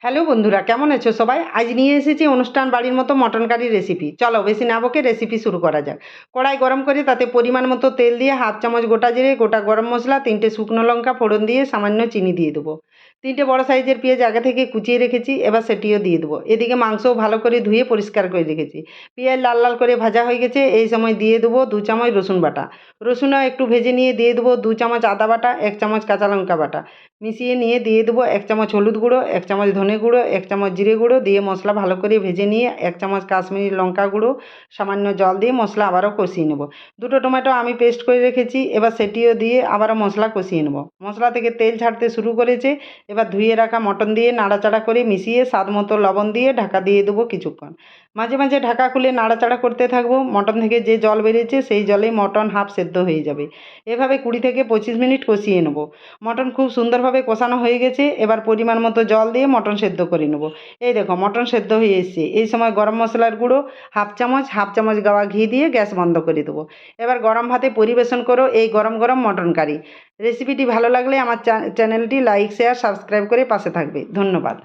Hello বন্ধুরা, কেমন আছো সবাই? আজ নিয়ে এসেছি অনুষ্ঠান বাড়ির মতো মটন কারির রেসিপি। চলো বেশি না বকে রেসিপি শুরু করা যাক। কড়াই গরম করে তাতে পরিমাণ মতো তেল দিয়ে হাফ চামচ গোটা জিরে, গোটা গরম মশলা, 3টে শুকনো লঙ্কা ফোড়ন দিয়ে সামান্য চিনি দিয়ে দেবো। 3টে বড় সাইজের পেঁয়াজ আগে থেকে কুচিয়ে রেখেছি, এবার সেটিও দিয়ে দেবো। এদিকে মাংসও ভালো করে ধুয়ে পরিষ্কার করে রেখেছি। পেঁয়াজ লাল লাল করে ভাজা হয়ে গেছে, এই সময় দিয়ে দেবো 2 চামচ রসুন বাটা। রসুনও একটু ভেজে নিয়ে দিয়ে দেবো 2 চামচ আদা বাটা, 1 চামচ কাঁচা লঙ্কা বাটা। মিশিয়ে নিয়ে দিয়ে দেবো 1 চামচ হলুদ গুঁড়ো, 1 চামচ ধনে গুঁড়ো, 1 চামচ জিরে গুঁড়ো দিয়ে মশলা ভালো করে ভেজে নিয়ে 1 চামচ কাশ্মীরি লঙ্কা গুঁড়ো, সামান্য জল দিয়ে মশলা আবারও কষিয়ে নেব। 2টো টমেটো আমি পেস্ট করে রেখেছি, এবার সেটিও দিয়ে আবারও মশলা কষিয়ে নেব। মশলা থেকে তেল ছাড়তে শুরু করেছে, এবার ধুয়ে রাখা মটন দিয়ে নাড়াচাড়া করে মিশিয়ে স্বাদ মতো লবণ দিয়ে ঢাকা দিয়ে দেবো কিছুক্ষণ। মাঝে মাঝে ঢাকা খুলে নাড়াচাড়া করতে থাকবো। মটন থেকে যে জল বেরিয়েছে সেই জলেই মটন হাফ সেদ্ধ হয়ে যাবে। এভাবে 20 থেকে 25 মিনিট কষিয়ে নেব। মটন খুব সুন্দরভাবে কষানো হয়ে গেছে, এবার পরিমাণ মতো জল দিয়ে মটন সেদ্ধ করে নেব। এই দেখো মটন সেদ্ধ হয়ে এসছে। এই সময় গরম মশলার গুঁড়ো হাফ চামচ গাওয়া ঘি দিয়ে গ্যাস বন্ধ করে দেবো। এবার গরম ভাতে পরিবেশন করো এই গরম গরম মটন কারি। রেসিপিটি ভালো লাগলে আমার চ্যানেলটি লাইক শেয়ার সাবস্ক্রাইব করে পাশে থাকবে। ধন্যবাদ।